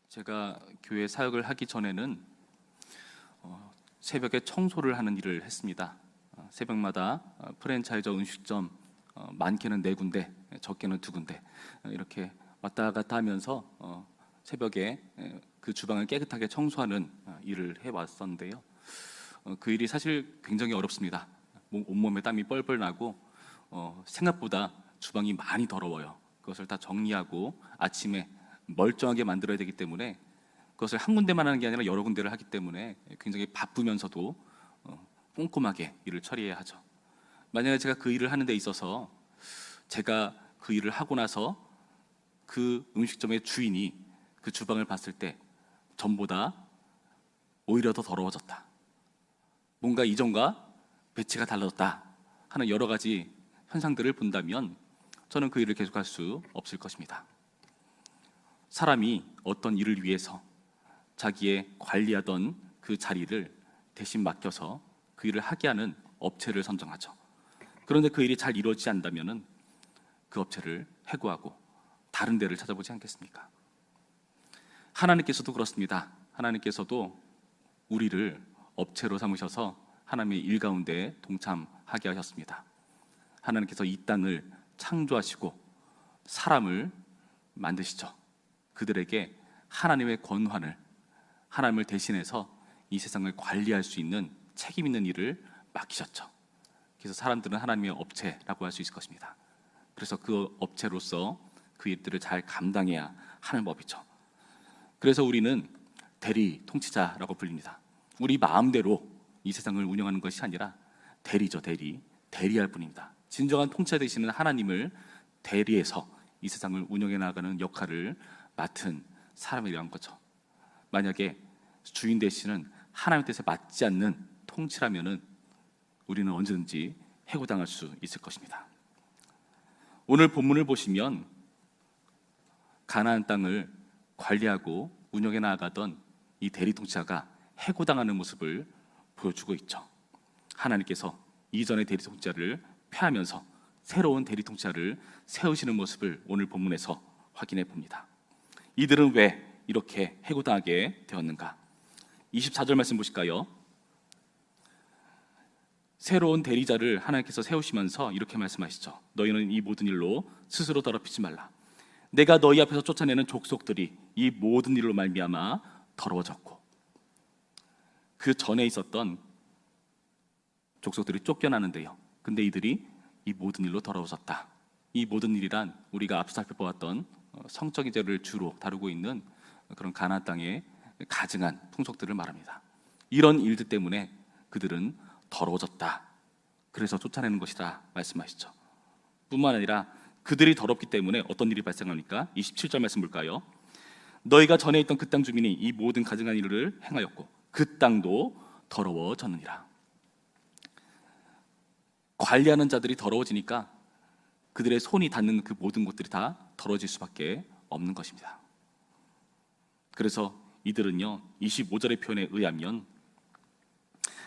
제가 교회 사역을 하기 전에는 새벽에 청소를 하는 일을 했습니다. 새벽마다 프랜차이저 음식점 많게는 4군데, 적게는 2군데 이렇게 왔다 갔다 하면서 새벽에 그 주방을 깨끗하게 청소하는 일을 해왔었는데요. 그 일이 사실 굉장히 어렵습니다. 온몸에 땀이 뻘뻘 나고 생각보다 주방이 많이 더러워요. 그것을 다 정리하고 아침에 멀쩡하게 만들어야 되기 때문에 그것을 한 군데만 하는 게 아니라 여러 군데를 하기 때문에 굉장히 바쁘면서도 꼼꼼하게 일을 처리해야 하죠. 만약에 제가 그 일을 하는 데 있어서 제가 그 일을 하고 나서 그 음식점의 주인이 그 주방을 봤을 때 전보다 오히려 더 더러워졌다, 뭔가 이전과 배치가 달라졌다 하는 여러 가지 현상들을 본다면 저는 그 일을 계속할 수 없을 것입니다. 사람이 어떤 일을 위해서 자기의 관리하던 그 자리를 대신 맡겨서 그 일을 하게 하는 업체를 선정하죠. 그런데 그 일이 잘 이루어지지 않는다면 그 업체를 해고하고 다른 데를 찾아보지 않겠습니까? 하나님께서도 그렇습니다. 하나님께서도 우리를 업체로 삼으셔서 하나님의 일 가운데 동참하게 하셨습니다. 하나님께서 이 땅을 창조하시고 사람을 만드시죠. 그들에게 하나님의 권한을, 하나님을 대신해서 이 세상을 관리할 수 있는 책임 있는 일을 맡기셨죠. 그래서 사람들은 하나님의 업체라고 할 수 있을 것입니다. 그래서 그 업체로서 그 일들을 잘 감당해야 하는 법이죠. 그래서 우리는 대리 통치자라고 불립니다. 우리 마음대로 이 세상을 운영하는 것이 아니라 대리죠. 대리할 뿐입니다. 진정한 통치자 되시는 하나님을 대리해서 이 세상을 운영해 나가는 역할을 맡은 사람이란 거죠. 만약에 주인 되시는 하나님 뜻에 맞지 않는 통치라면은 우리는 언제든지 해고당할 수 있을 것입니다. 오늘 본문을 보시면 가나안 땅을 관리하고 운영해 나가던 이 대리 통치자가 해고당하는 모습을 보여주고 있죠. 하나님께서 이전의 대리 통치자를 폐하면서 새로운 대리 통치자를 세우시는 모습을 오늘 본문에서 확인해 봅니다. 이들은 왜 이렇게 해고당하게 되었는가? 24절 말씀 보실까요? 새로운 대리자를 하나님께서 세우시면서 이렇게 말씀하시죠. 너희는 이 모든 일로 스스로 더럽히지 말라. 내가 너희 앞에서 쫓아내는 족속들이 이 모든 일로 말미암아 더러워졌고, 그 전에 있었던 족속들이 쫓겨나는데요, 근데 이들이 이 모든 일로 더러워졌다. 이 모든 일이란 우리가 앞서 살펴보았던 성적인 죄를 주로 다루고 있는 그런 가나안 땅의 가증한 풍속들을 말합니다. 이런 일들 때문에 그들은 더러워졌다. 그래서 쫓아내는 것이다 말씀하시죠. 뿐만 아니라 그들이 더럽기 때문에 어떤 일이 발생합니까? 27절 말씀 볼까요? 너희가 전에 있던 그 땅 주민이 이 모든 가증한 일을 행하였고 그 땅도 더러워졌느니라. 관리하는 자들이 더러워지니까 그들의 손이 닿는 그 모든 곳들이 다 더러워질 수밖에 없는 것입니다. 그래서 이들은요, 25절의 표현에 의하면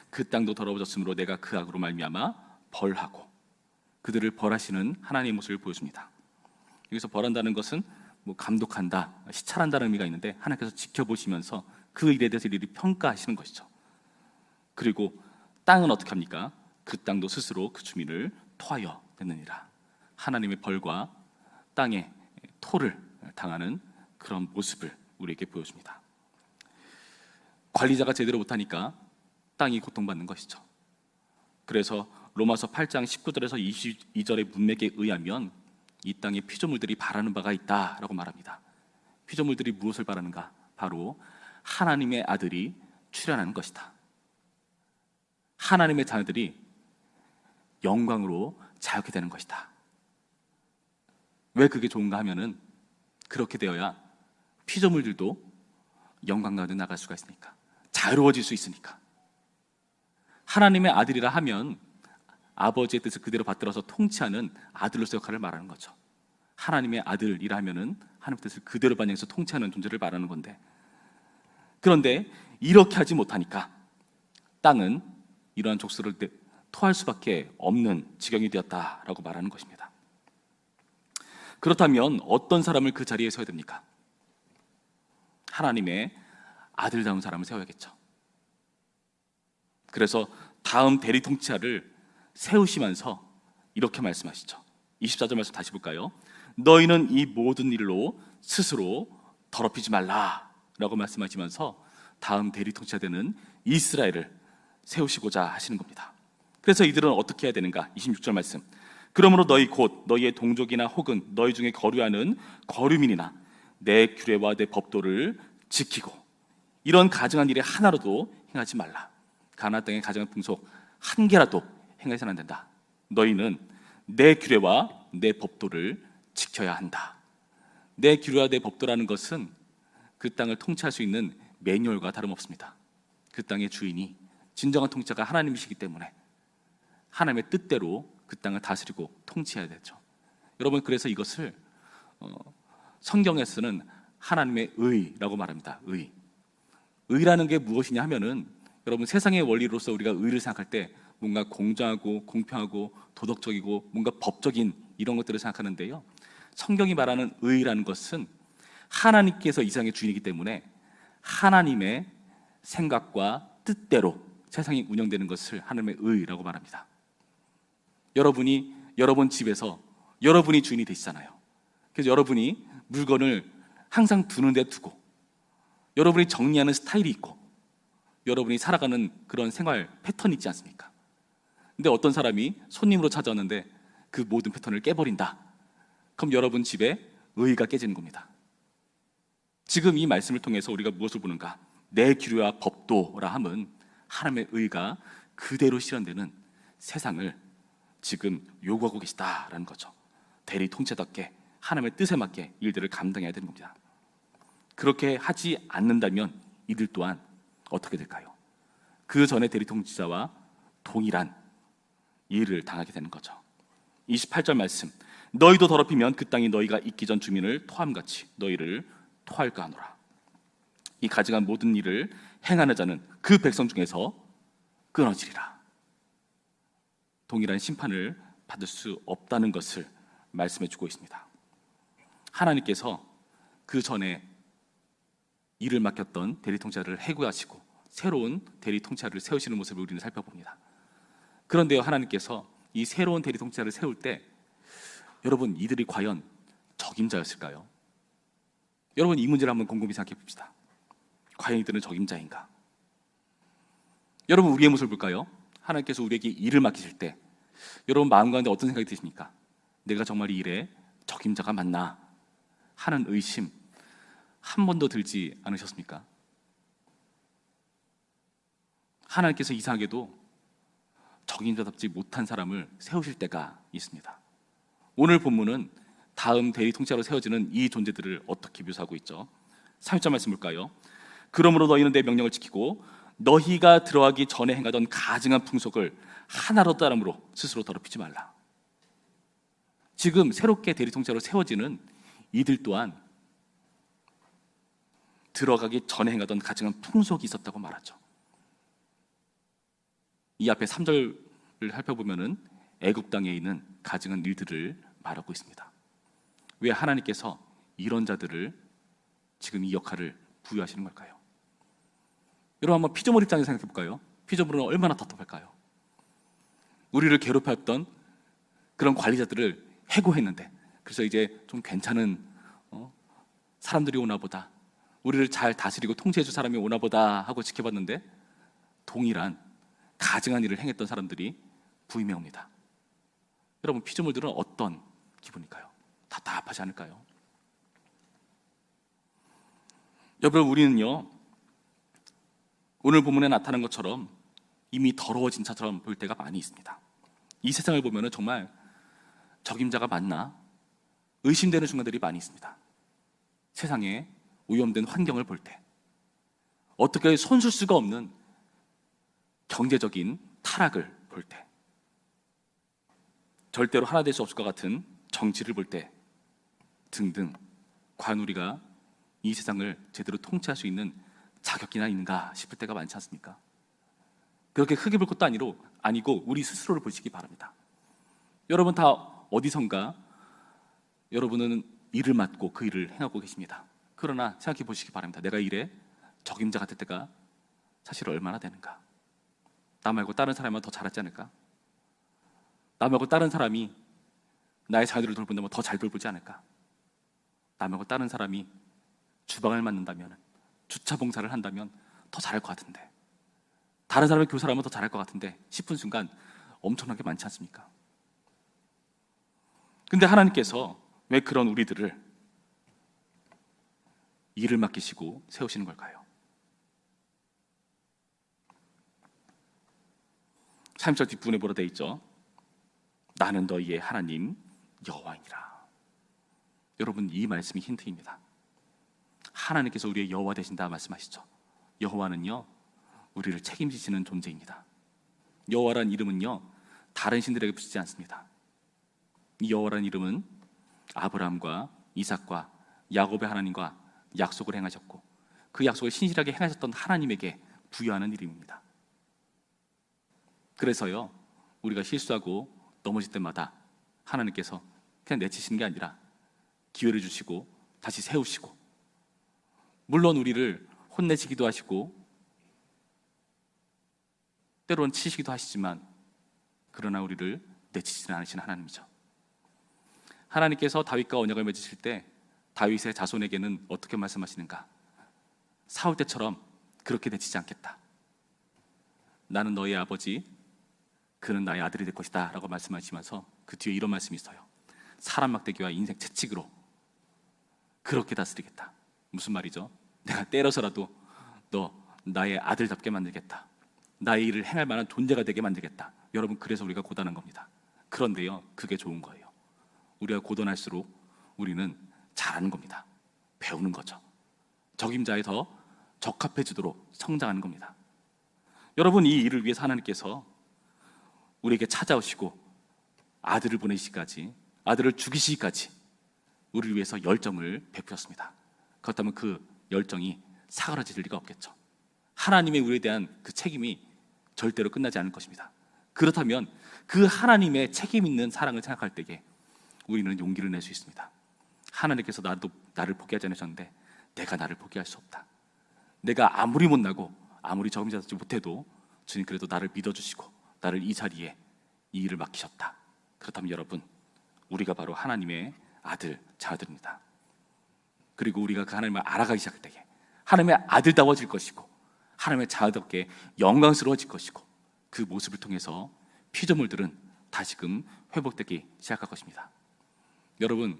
그 땅도 더러워졌으므로 내가 그 악으로 말미암아 벌하고, 그들을 벌하시는 하나님의 모습을 보여줍니다. 여기서 벌한다는 것은 감독한다, 시찰한다는 의미가 있는데 하나님께서 지켜보시면서 그 일에 대해서 일일이 평가하시는 것이죠. 그리고 땅은 어떻게 합니까? 그 땅도 스스로 그 주민을 토하여 냈느니라. 하나님의 벌과 땅의 토를 당하는 그런 모습을 우리에게 보여줍니다. 관리자가 제대로 못하니까 땅이 고통받는 것이죠. 그래서 로마서 8장 19절에서 22절의 문맥에 의하면 이 땅에 피조물들이 바라는 바가 있다라고 말합니다. 피조물들이 무엇을 바라는가? 바로 하나님의 아들이 출현하는 것이다. 하나님의 자녀들이 영광으로 자유케 되는 것이다. 왜 그게 좋은가 하면은 그렇게 되어야 피조물들도 영광 가운데 나갈 수가 있으니까, 자유로워질 수 있으니까. 하나님의 아들이라 하면 아버지의 뜻을 그대로 받들어서 통치하는 아들로서 역할을 말하는 거죠. 하나님의 아들이라 하면은 하나님의 뜻을 그대로 반영해서 통치하는 존재를 말하는 건데, 그런데 이렇게 하지 못하니까 땅은 이러한 족속을 토할 수밖에 없는 지경이 되었다라고 말하는 것입니다. 그렇다면 어떤 사람을 그 자리에 서야 됩니까? 하나님의 아들다운 사람을 세워야겠죠. 그래서 다음 대리 통치자를 세우시면서 이렇게 말씀하시죠. 24절 말씀 다시 볼까요? 너희는 이 모든 일로 스스로 더럽히지 말라 라고 말씀하시면서 다음 대리 통치자 되는 이스라엘을 세우시고자 하시는 겁니다. 그래서 이들은 어떻게 해야 되는가? 26절 말씀, 그러므로 너희 곧 너희의 동족이나 혹은 너희 중에 거류하는 거류민이나 내 규례와 내 법도를 지키고 이런 가증한 일에 하나라도 행하지 말라. 가나안 땅의 가증한 풍속 한 개라도 행해서는 안 된다. 너희는 내 규례와 내 법도를 지켜야 한다. 내 규례와 내 법도라는 것은 그 땅을 통치할 수 있는 매뉴얼과 다름없습니다. 그 땅의 주인이 진정한 통치자가 하나님이시기 때문에 하나님의 뜻대로 그 땅을 다스리고 통치해야 되죠. 여러분, 그래서 이것을 성경에서는 하나님의 의라고 말합니다. 의라는 게 무엇이냐 하면은, 여러분, 세상의 원리로서 우리가 의를 생각할 때 뭔가 공정하고 공평하고 도덕적이고 뭔가 법적인 이런 것들을 생각하는데요, 성경이 말하는 의라는 것은 하나님께서 이 세상의 주인이기 때문에 하나님의 생각과 뜻대로 세상이 운영되는 것을 하나님의 의라고 말합니다. 여러분 집에서 여러분이 주인이 되시잖아요. 그래서 여러분이 물건을 항상 두는 데 두고, 여러분이 정리하는 스타일이 있고, 여러분이 살아가는 그런 생활 패턴이 있지 않습니까? 근데 어떤 사람이 손님으로 찾아왔는데 그 모든 패턴을 깨버린다. 그럼 여러분 집에 의가 깨지는 겁니다. 지금 이 말씀을 통해서 우리가 무엇을 보는가? 내 규례와 법도라 함은 하나님의 의가 그대로 실현되는 세상을 지금 요구하고 계시다라는 거죠. 대리 통치자답게 하나님의 뜻에 맞게 일들을 감당해야 되는 겁니다. 그렇게 하지 않는다면 이들 또한 어떻게 될까요? 그 전에 대리 통치자와 동일한 일을 당하게 되는 거죠. 28절 말씀, 너희도 더럽히면 그 땅이 너희가 있기 전 주민을 토함같이 너희를 토할까 하노라. 이 가증한 모든 일을 행하는 자는 그 백성 중에서 끊어지리라. 동일한 심판을 받을 수 없다는 것을 말씀해 주고 있습니다. 하나님께서 그 전에 일을 맡겼던 대리 통치자를 해고하시고 새로운 대리 통치자를 세우시는 모습을 우리는 살펴봅니다. 그런데요, 하나님께서 이 새로운 대리 통치자를 세울 때 여러분, 이들이 과연 적임자였을까요? 여러분, 이 문제를 한번 곰곰이 생각해 봅시다. 과연 이들은 적임자인가? 여러분, 우리의 모습을 볼까요? 하나님께서 우리에게 일을 맡기실 때 여러분 마음 가운데 어떤 생각이 드십니까? 내가 정말 이 일에 적임자가 맞나 하는 의심 한 번도 들지 않으셨습니까? 하나님께서 이상하게도 적임자답지 못한 사람을 세우실 때가 있습니다. 오늘 본문은 다음 대리 통치자로 세워지는 이 존재들을 어떻게 묘사하고 있죠? 3절 말씀 볼까요? 그러므로 너희는 내 명령을 지키고 너희가 들어가기 전에 행하던 가증한 풍속을 하나로 따름으로 스스로 더럽히지 말라. 지금 새롭게 대리 통치자로 세워지는 이들 또한 들어가기 전에 행하던 가증한 풍속이 있었다고 말하죠. 이 앞에 3절을 살펴보면은 애굽 땅에 있는 가증한 일들을 말하고 있습니다. 왜 하나님께서 이런 자들을 지금 이 역할을 부여하시는 걸까요? 여러분, 한번 피조물 입장에서 생각해 볼까요? 피조물은 얼마나 답답할까요? 우리를 괴롭혔던 그런 관리자들을 해고했는데, 그래서 이제 좀 괜찮은 사람들이 오나 보다, 우리를 잘 다스리고 통치해줄 사람이 오나 보다 하고 지켜봤는데 동일한 가증한 일을 행했던 사람들이 부임해 옵니다. 여러분, 피조물들은 어떤 기분일까요? 답답하지 않을까요? 여러분, 우리는요, 오늘 본문에 나타난 것처럼 이미 더러워진 자처럼 볼 때가 많이 있습니다. 이 세상을 보면 정말 적임자가 맞나 의심되는 순간들이 많이 있습니다. 세상에 오염된 환경을 볼 때, 어떻게 손쓸 수가 없는 경제적인 타락을 볼 때, 절대로 하나 될 수 없을 것 같은 정치를 볼 때 등등, 과연 우리가 이 세상을 제대로 통치할 수 있는 자격이나 있는가 싶을 때가 많지 않습니까? 그렇게 크게 볼 것도 아니고 우리 스스로를 보시기 바랍니다. 여러분 다 어디선가 여러분은 일을 맡고 그 일을 행하고 계십니다. 그러나 생각해 보시기 바랍니다. 내가 일에 적임자 같을 때가 사실 얼마나 되는가? 나 말고 다른 사람은 더 잘하지 않을까? 나 말고 다른 사람이 나의 자녀들을 돌본다면 더 잘 돌보지 않을까? 나 말고 다른 사람이 주방을 맡는다면, 주차 봉사를 한다면 더 잘할 것 같은데, 다른 사람이 교사를 하면 더 잘할 것 같은데 싶은 순간 엄청나게 많지 않습니까? 근데 하나님께서 왜 그런 우리들을 일을 맡기시고 세우시는 걸까요? 3절 뒷부분에 뭐라 되어 있죠? 나는 너희의 하나님 여호와이니라. 여러분, 이 말씀이 힌트입니다. 하나님께서 우리의 여호와 되신다 말씀하시죠. 여호와는요, 우리를 책임지시는 존재입니다. 여호와란 이름은요, 다른 신들에게 붙이지 않습니다. 이 여호와란 이름은 아브라함과 이삭과 야곱의 하나님과 약속을 행하셨고 그 약속을 신실하게 행하셨던 하나님에게 부여하는 이름입니다. 그래서요, 우리가 실수하고 넘어질 때마다 하나님께서 그냥 내치시는 게 아니라 기회를 주시고 다시 세우시고, 물론 우리를 혼내시기도 하시고 때로는 치시기도 하시지만 그러나 우리를 내치지는 않으시는 하나님이죠. 하나님께서 다윗과 언약을 맺으실 때 다윗의 자손에게는 어떻게 말씀하시는가? 사울 때처럼 그렇게 내치지 않겠다. 나는 너의 아버지, 그는 나의 아들이 될 것이다 라고 말씀하시면서 그 뒤에 이런 말씀이 있어요. 사람 막대기와 인생 채찍으로 그렇게 다스리겠다. 무슨 말이죠? 내가 때려서라도 너 나의 아들답게 만들겠다. 나의 일을 행할 만한 존재가 되게 만들겠다. 여러분, 그래서 우리가 고단한 겁니다. 그런데요, 그게 좋은 거예요. 우리가 고단할수록 우리는 잘하는 겁니다. 배우는 거죠. 적임자에 더 적합해지도록 성장하는 겁니다. 여러분, 이 일을 위해서 하나님께서 우리에게 찾아오시고 아들을 보내시기까지, 아들을 죽이시기까지 우리를 위해서 열정을 베푸셨습니다. 그렇다면 그 열정이 사그라질 리가 없겠죠. 하나님의 우리에 대한 그 책임이 절대로 끝나지 않을 것입니다. 그렇다면 그 하나님의 책임 있는 사랑을 생각할 때에 우리는 용기를 낼 수 있습니다. 하나님께서 나를 포기하지 않으셨는데 내가 나를 포기할 수 없다. 내가 아무리 못나고 아무리 적임자지 못해도 주님 그래도 나를 믿어주시고 나를 이 자리에 이 일을 맡기셨다. 그렇다면 여러분, 우리가 바로 하나님의 아들, 자들입니다. 그리고 우리가 그 하나님을 알아가기 시작할 때에 하나님의 아들다워질 것이고 하나님의 자녀답게 영광스러워질 것이고 그 모습을 통해서 피조물들은 다시금 회복되기 시작할 것입니다. 여러분,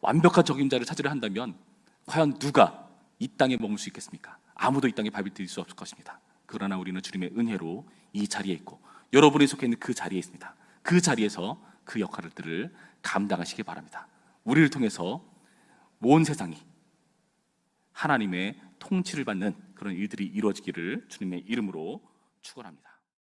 완벽한 적임자를 찾으려 한다면 과연 누가 이 땅에 머물 수 있겠습니까? 아무도 이 땅에 발을 들일 수 없을 것입니다. 그러나 우리는 주님의 은혜로 이 자리에 있고 여러분이 속해 있는 그 자리에 있습니다. 그 자리에서 그 역할들을 감당하시기 바랍니다. 우리를 통해서 온 세상이 하나님의 통치를 받는 그런 일들이 이루어지기를 주님의 이름으로 축원합니다.